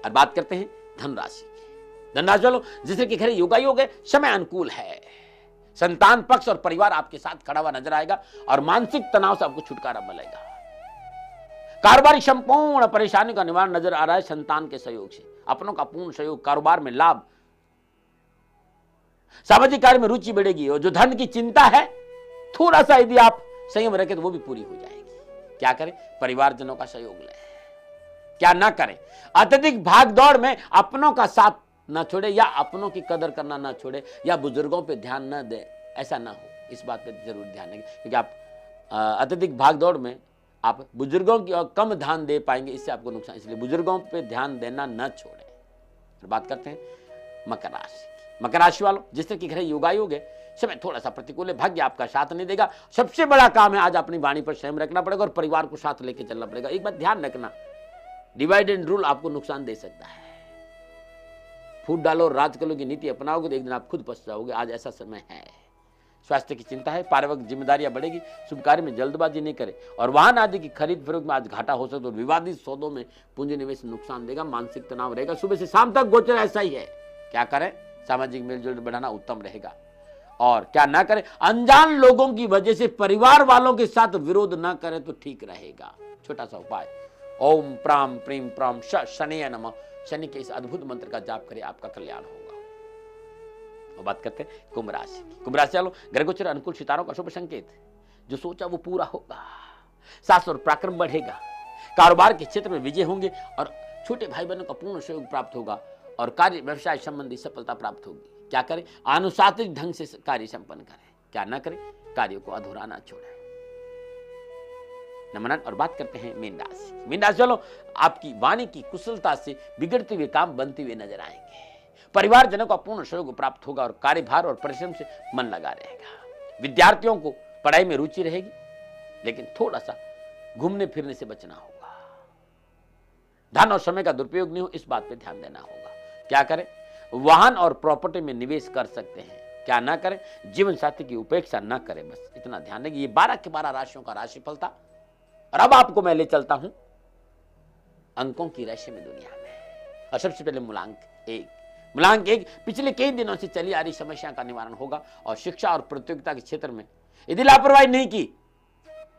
और बात करते हैं धनराशि की। धनराशि वालों, जिससे कि घर योगा योग है, समय अनुकूल है। संतान पक्ष और परिवार आपके साथ खड़ा हुआ नजर आएगा और मानसिक तनाव से आपको छुटकारा मिलेगा। कारोबारी संपूर्ण परेशानी का निवारण नजर आ रहा है संतान के सहयोग से। अपनों का पूर्ण सहयोग, कारोबार में लाभ, सामाजिक कार्य में रुचि बढ़ेगी और जो धन की चिंता है थोड़ा सा यदि आप संयम रखें तो वो भी पूरी हो जाएगी। क्या करें? परिवारजनों का सहयोग लें। क्या ना करें? अत्यधिक भागदौड़ में अपनों का साथ ना छोड़े या अपनों की कदर करना ना छोड़े या बुजुर्गों पे ध्यान ना दे, ऐसा ना हो। इस बात पे जरूर ध्यान देंगे क्योंकि आप अत्यधिक भागदौड़ में आप बुजुर्गों की और कम ध्यान दे पाएंगे, इससे आपको नुकसान। इसलिए बुजुर्गों पे ध्यान देना न छोड़ें। बात करते हैं मकर राशि की। मकर राशि वालों, जिस तरह की घर योगायोग है, समय थोड़ा सा प्रतिकूल है, भाग्य आपका साथ नहीं देगा। सबसे बड़ा काम है आज अपनी वाणी पर संयम रखना पड़ेगा और परिवार को साथ लेकर चलना पड़ेगा। एक बात ध्यान रखना, डिवाइड एंड रूल आपको नुकसान दे सकता है। फूट डालो और राज करो की नीति अपनाओगे तो एक दिन आप खुद पछताओगे। आज ऐसा समय है। स्वास्थ्य की चिंता है, पारिवारिक जिम्मेदारियां बढ़ेगी। शुभ कार्य में जल्दबाजी नहीं करें और वाहन आदि की खरीद फरोख्त में आज घाटा हो सकता है। विवादित सौदों में पूंजी निवेश नुकसान देगा, मानसिक तनाव रहेगा। सुबह से शाम तक गोचर ऐसा ही है। क्या करें? सामाजिक मेलजोल बढ़ाना उत्तम रहेगा। और क्या ना करें? अनजान लोगों की वजह से परिवार वालों के साथ विरोध ना करें तो ठीक रहेगा। छोटा सा उपाय, ओम प्राम प्रीम प्राम शनि नमः, शनि के इस अद्भुत मंत्र का जाप करें, आपका कल्याण होगा। और बात करते हैं कुंभ राशि। कुंभ राशि वालों, ग्रह गोचर अनुकूल, सितारों का शुभ संकेत। जो सोचा वो पूरा होगा, साहस और पराक्रम बढ़ेगा। कारोबार के क्षेत्र में विजय होंगे और छोटे भाई बहनों का पूर्ण सहयोग प्राप्त होगा और कार्य व्यवसाय संबंधी सफलता प्राप्त होगी। क्या करें? अनुशासित ढंग से कार्य संपन्न करें। क्या ना करें? कार्यों को अधूरा ना छोड़ें। नमन। और बात करते हैं मीन राशि। मीन राशि वालों, आपकी वाणी की कुशलता से बिगड़ते हुए काम बनते हुए नजर आएंगे। परिवारजनों का पूर्ण सहयोग प्राप्त होगा और कार्यभार और परिश्रम से मन लगा रहेगा। विद्यार्थियों को पढ़ाई में रुचि रहेगी, लेकिन थोड़ा सा घूमने फिरने से बचना होगा। धन और समय का दुरुपयोग नहीं हो, इस बात पे ध्यान देना होगा। क्या करें? वाहन और प्रॉपर्टी में निवेश कर सकते हैं। क्या ना करें? जीवन साथी की उपेक्षा ना करें। बस इतना ध्यान देंगे। ये 12 के 12 राशियों का राशिफल था और अब आपको मैं ले चलता हूं अंकों की रहस्यमय दुनिया में। और सबसे पहले मूलांक 1। मूलांक 1, पिछले कई दिनों से चली आ रही समस्या का निवारण होगा और शिक्षा और प्रतियोगिता के क्षेत्र में यदि लापरवाही नहीं की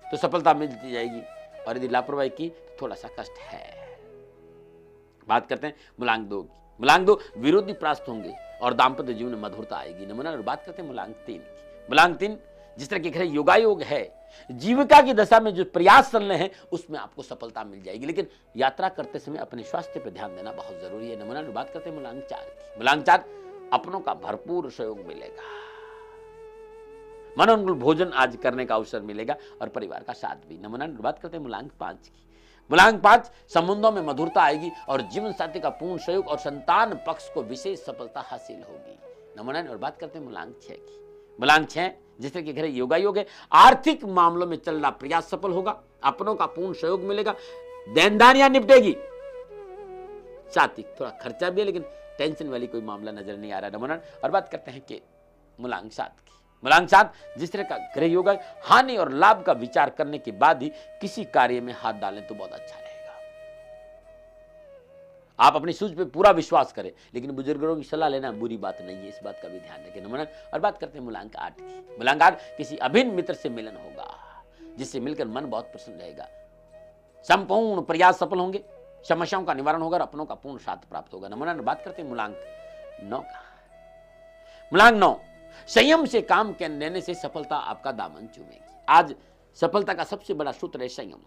तो सफलता मिलती जाएगी और यदि लापरवाही की तो थोड़ा सा कष्ट है। बात करते हैं मूलांक 2 की। मूलांक 2, विरोधी परास्त होंगे और दाम्पत्य जीवन में मधुरता आएगी। नमूना। और बात करते हैं मूलांक 3 की। मूलांक 3, जिस तरह के घर योगायोग है, जीविका की दशा में जो प्रयास चल रहे हैं उसमें आपको सफलता मिल जाएगी, लेकिन यात्रा करते समय अपने स्वास्थ्य पर ध्यान देना बहुत जरूरी है। नमूना। बात करते हैं मूलांक 4 की। मूलांक 4, अपनों का भरपूर सहयोग मिलेगा। मनोनुकूल भोजन आज करने का अवसर मिलेगा और परिवार का साथ भी। नमूना। बात करते हैं मूलांक 5 की। मूलांक 5, संबंधों में मधुरता आएगी और जीवन साथी का पूर्ण सहयोग और संतान पक्ष को विशेष सफलता हासिल होगी। नमूना। और बात करते हैं मूलांक 6 की। मूलांक 6, जिस तरह के घर योगायोग है, आर्थिक मामलों में चल रहा प्रयास सफल होगा। अपनों का पूर्ण सहयोग मिलेगा। देनदारियां निपटेगी। साथ ही थोड़ा खर्चा भी है, लेकिन टेंशन वाली कोई मामला नजर नहीं आ रहा। नमूना। और बात करते हैं कि मूलांक 7 की। मूलांक 7, जिस तरह का ग्रह योग है, हानि और लाभ का विचार करने के बाद ही किसी कार्य में हाथ डालें तो बहुत अच्छा रहेगा। आप अपनी सूझ पे पूरा विश्वास करें, लेकिन बुजुर्गों की सलाह लेना बुरी बात नहीं है, इस बात का भी ध्यान रखें। नमूना। और बात करते हैं मूलांक 8 की। मूलांक 8, किसी अभिन्न मित्र से मिलन होगा जिससे मिलकर मन बहुत प्रसन्न रहेगा। संपूर्ण प्रयास सफल होंगे, समस्याओं का निवारण होगा और अपनों का पूर्ण साथ प्राप्त होगा। नमूना। बात करते हैं मूलांक 9 का। मूलांक 9, संयम से काम लेने से सफलता आपका दामन चूमेगी। आज सफलता का सबसे बड़ा सूत्र है संयम।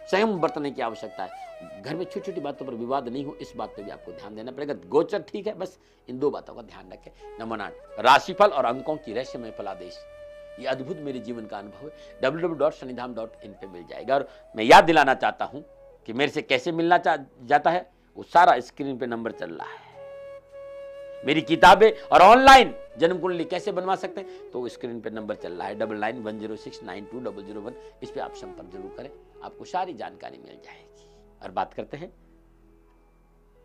संयम बरतने की आवश्यकता है। घर में छोटी छोटी बातों पर विवाद नहीं हो, इस बात पर भी आपको ध्यान देना पड़ेगा। गोचर ठीक है, बस इन 2 बातों का ध्यान रखें। नमूना। राशिफल और अंकों की रहस्यमय फलादेश, ये अद्भुत मेरे जीवन का अनुभव है। www.shanidham.in पे मिल जाएगा। और मैं याद दिलाना चाहता हूं कि मेरे से कैसे मिलना जाता है, वो सारा स्क्रीन पे नंबर चल रहा है। मेरी किताबें और ऑनलाइन जन्म कुंडली कैसे बनवा सकते हैं, तो स्क्रीन पे नंबर चल रहा है 9910692001। इस पे आप संपर्क जरूर करें, आपको सारी जानकारी मिल जाएगी। और बात करते हैं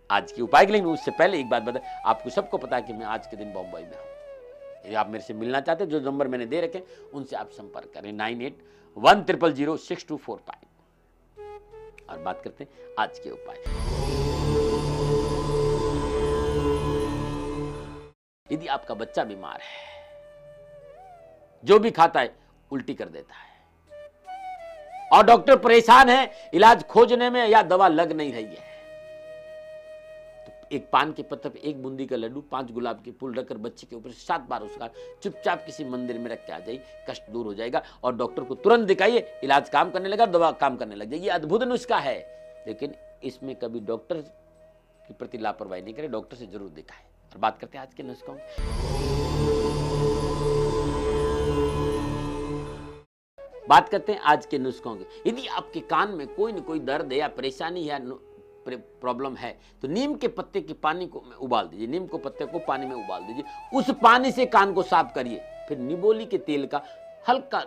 आज के उपाय के लिए। उससे पहले एक बात बता, आपको सबको पता है कि मैं आज के दिन बॉम्बे में हूं। यदि आप मेरे से मिलना चाहते हैं, जो नंबर मैंने दे रखे उनसे आप संपर्क करें 9810006245। और बात करते हैं आज के उपाय। यदि आपका बच्चा बीमार है, जो भी खाता है उल्टी कर देता है और डॉक्टर परेशान है, इलाज खोजने में या दवा लग नहीं रही है, तो एक पान के पत्ते पे एक बूंदी का लड्डू, 5 गुलाब के फूल रखकर बच्चे के ऊपर 7 बार उसका चुपचाप किसी मंदिर में रख के आ जाइए, कष्ट दूर हो जाएगा और डॉक्टर को तुरंत दिखाइए, इलाज काम करने लगा, दवा काम करने लग जाएगी। ये अद्भुत नुस्खा है, लेकिन इसमें कभी डॉक्टर के प्रति लापरवाही नहीं करें, डॉक्टर से जरूर दिखाएं। और बात करते हैं आज के नुस्खों की। बात करते हैं आज के नुस्खों की। यदि आपके कान में कोई न कोई दर्द या परेशानी या प्रॉब्लम है तो नीम के पत्ते के पानी को उबाल दीजिए, नीम को पत्ते को पानी में उबाल दीजिए, उस पानी से कान को साफ करिए, फिर निबोली के तेल का हल्का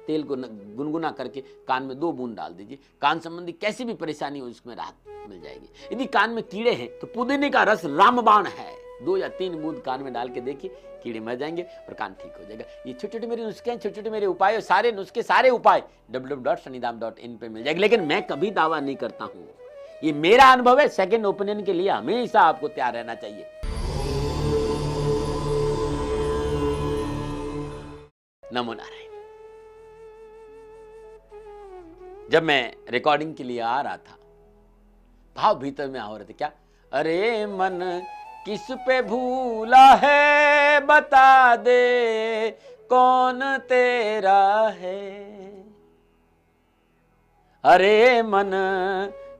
तेल को गुनगुना करके कान में 2 बूंद डाल दीजिए। कान संबंधी कैसी भी परेशानी हो उसमें राहत मिल जाएगी। यदि कान में कीड़े हैं तो पुदीने का रस रामबाण है, 2 या 3 बूंद कान में डाल के देखिए, कीड़े मर जाएंगे और कान ठीक हो जाएगा। ये छोटे छोटे मेरे नुस्खे हैं, छोटे छोटे मेरे उपाय, सारे नुस्खे सारे उपाय www.shanidam.in पे मिल जाएंगे। लेकिन मैं कभी दावा नहीं करता हूं, ये मेरा अनुभव है, सेकंड ओपिनियन के लिए हमेशा आपको तैयार रहना चाहिए। नमो नारायण। जब मैं रिकॉर्डिंग के लिए आ रहा था, भाव भीतर में आ रहे थे, क्या अरे मन किस पे भूला है बता दे, कौन तेरा है, अरे मन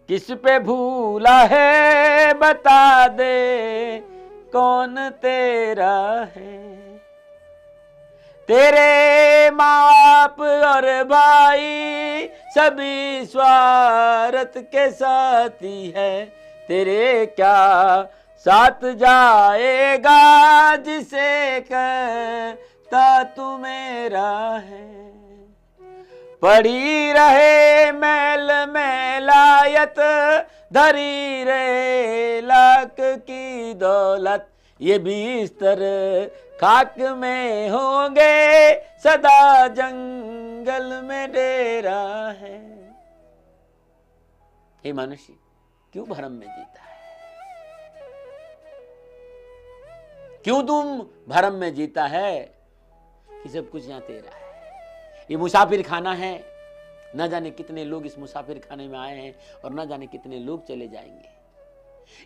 किस पे भूला है बता दे, कौन तेरा है, तेरे बाप और भाई सभी स्वार्थ के साथी है, तेरे क्या साथ जाएगा जिसे कहता तू मेरा है, पड़ी रहे मैल मैलायत धरी रे लाख की दौलत, ये बिस्तर खाक में होंगे सदा जंगल में डेरा है। हे मनुष्य, क्यों भ्रम में जीता है, क्यों तुम भ्रम में जीता है कि सब कुछ यहां तेरा है। ये मुसाफिर खाना है, न जाने कितने लोग इस मुसाफिर खाने में आए हैं और न जाने कितने लोग चले जाएंगे।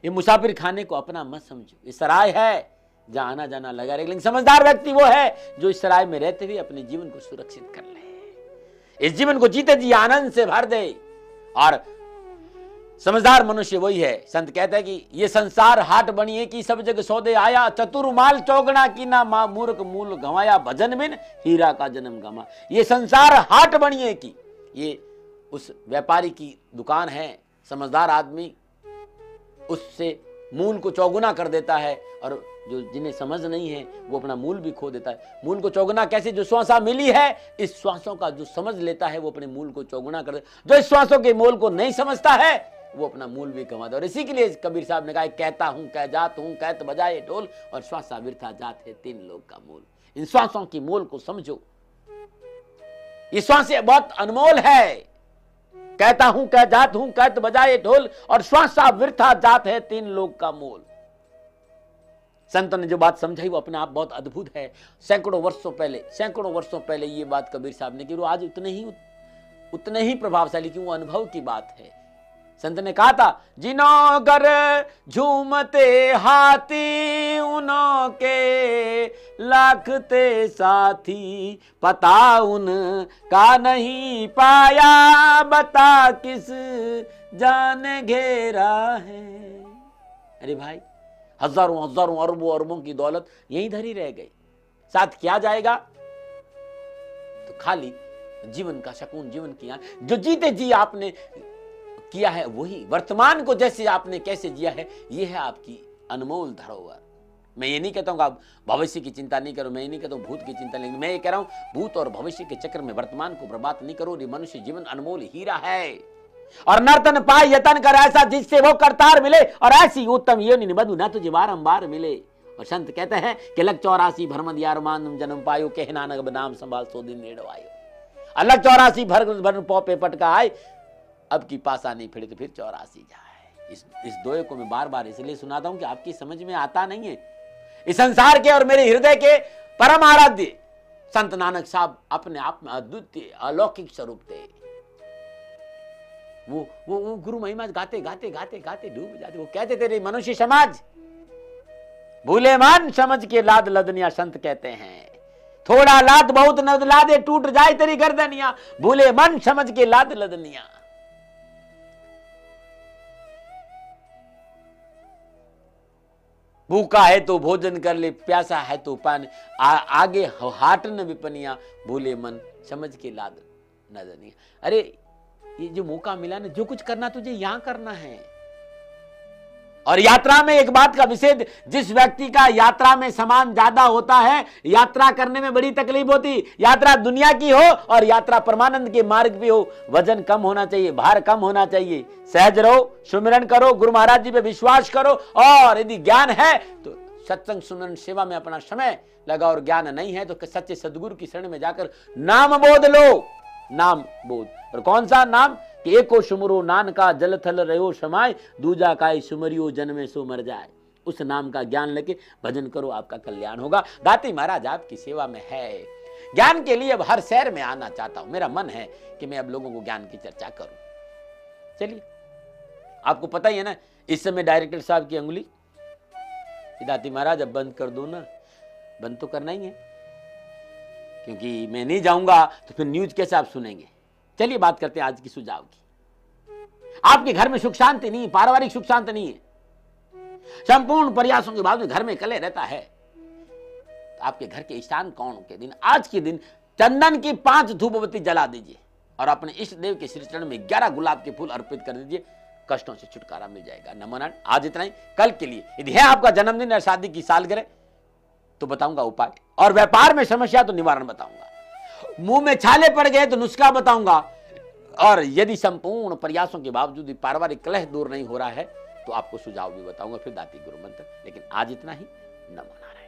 ये मुसाफिर खाने को अपना मत समझो, ये सराय है जहां आना जाना लगा रहे। लेकिन समझदार व्यक्ति वो है जो इस सराय में रहते हुए अपने जीवन को सुरक्षित कर ले, इस जीवन को जीते जी आनंद से भर दे। और समझदार मनुष्य वही है, संत कहते हैं कि ये संसार हाट बनिए कि सब जग सौदे आया, चतुर माल चौगना की ना मां मूर्ख मूल गंवाया, भजन बिन हीरा का जन्म गमा। ये संसार हाट बनिए की, ये उस व्यापारी की दुकान है। समझदार आदमी उससे मूल को चौगुना कर देता है, और जो जिन्हें समझ नहीं है वो अपना मूल भी खो देता है। मूल को चौगुना कैसे, जो श्वासा मिली है, इस श्वासों का जो समझ लेता है वो अपने मूल को चौगुना कर देता है। जो इस श्वासों के मूल को नहीं समझता है वो अपना मूल भी गंवा दे। और इसी के लिए कबीर साहब ने कहा, कहता हूं कह जात हूं, कहत बजाए ढोल, और श्वासा वृथा जात है 3 लोग का मूल। इन श्वासों की मूल को समझो, ये श्वासें बहुत अनमोल है। कहता हूं कह जात हूं, कहत बजाए ढोल, और श्वासा वृथा जात है 3 लोग का मूल। संतों ने जो बात समझाई वो अपने आप बहुत अद्भुत है। सैकड़ों वर्षों पहले ये बात कबीर साहब ने की, वो आज उतने ही प्रभावशाली, क्यों, अनुभव की बात है। संत ने कहा था, जिनो घर झूमते हाथी उनो के लाखते साथी, पता उन का नहीं पाया बता किस जाने घेरा है। अरे भाई, हजारों हजारों अरबों अरबों की दौलत यहीं धरी रह गई, साथ क्या जाएगा। तो खाली जीवन का सुकून, जीवन की जो जीते जी आपने किया है वही, वर्तमान को जैसे आपने कैसे जिया है, ये है आपकी अनमोल धरोहर। मैं ये नहीं कहता हूं आप भविष्य की चिंता नहीं करो, मैं ये नहीं कहता हूं भूत की चिंता नहीं, मैं ये कह रहा हूं भूत और भविष्य के चक्कर में वर्तमान को बर्बाद नहीं करो। ये मनुष्य जीवन अनमोल हीरा है। और नर्तन पाए यतन कर ऐसा जिससे वो करतार मिले, और ऐसी उत्तम योनि निबंधु ना तुझे बारंबार मिले। और संत कहते हैं कि लग 84 भरमद यार मान जन्म पायो, कह नानक नाम संभाल 100 दिन नेड़ो आयो। अलग 84 भर पौपे पटका आए, अब की पासा नहीं फिर तो फिर 84 जाए। इस दोहे को मैं बार बार इसलिए सुनाता हूं कि आपकी समझ में आता नहीं है। इस संसार के और मेरे हृदय के परम आराध्य संत नानक साहब अपने आप में अद्वितीय अलौकिक स्वरूप थे। वो गुरु महिमा गाते गाते गाते गाते डूब जाते। वो कहते थे, रे मनुष्य समाज, भूले मान समझ के लाद लदनिया संत कहते हैं। थोड़ा लाद बहुत नद लादे, टूट जाए तेरी गर्दनिया, भूले मन समझ के लाद लदनिया। भूखा है तो भोजन कर ले, प्यासा है तो पानी, आगे हाट न विपनिया, भूले मन समझ के लाद नदनिया। अरे ये जो मौका मिला ना, जो कुछ करना तुझे यहां करना है। और यात्रा में एक बात का विशेष, जिस व्यक्ति का यात्रा में सामान ज्यादा होता है, यात्रा करने में बड़ी तकलीफ होती। यात्रा दुनिया की हो और यात्रा परमानंद के मार्ग भी हो, वजन कम होना चाहिए, भार कम होना चाहिए। सहज रहो, सुमिरन करो, गुरु महाराज जी पे विश्वास करो, और यदि ज्ञान है तो सत्संग सुमरन सेवा में अपना समय लगा, और ज्ञान नहीं है तो सच्चे सदगुरु की शरण में जाकर नाम बोध लो। नाम बोध, और कौन सा नाम? कि एको सुमरो नानका जल थल रहो समाय, दूजा काय सुमरियो जन्मे सो मर जाए। उस नाम का ज्ञान लेके भजन करो, आपका कल्याण होगा। दाती महाराज आपकी सेवा में है। ज्ञान के लिए अब हर शहर में आना चाहता हूं। मेरा मन है कि मैं अब लोगों को ज्ञान की चर्चा करूं। चलिए, आपको पता ही है ना, इस समय डायरेक्टर साहब की अंगुली, दाती महाराज अब बंद कर दो ना। बंद तो करना ही है, क्योंकि मैं नहीं जाऊंगा तो फिर न्यूज कैसे आप सुनेंगे। चलिए बात करते हैं आज की सुझाव की। आपके घर में सुख शांति नहीं, पारिवारिक सुख शांति नहीं है, संपूर्ण प्रयासों के बाद घर में कलह रहता है, तो आपके घर के ईशान कोण के दिन, आज के दिन चंदन की 5 धूपबत्ती जला दीजिए और अपने इष्ट देव के श्री चरण में 11 गुलाब के फूल अर्पित कर दीजिए। कष्टों से छुटकारा मिल जाएगा। नमो नारायण। आज इतना ही। कल के लिए यदि है आपका जन्मदिन या शादी की सालगिरह तो बताऊंगा उपाय, और व्यापार में समस्या तो निवारण बताऊंगा, मुंह में छाले पड़ गए तो नुस्खा बताऊंगा, और यदि संपूर्ण प्रयासों के बावजूद भी पारिवारिक कलह दूर नहीं हो रहा है तो आपको सुझाव भी बताऊंगा, फिर दाती गुरु मंत्र। लेकिन आज इतना ही। नमो नारायण।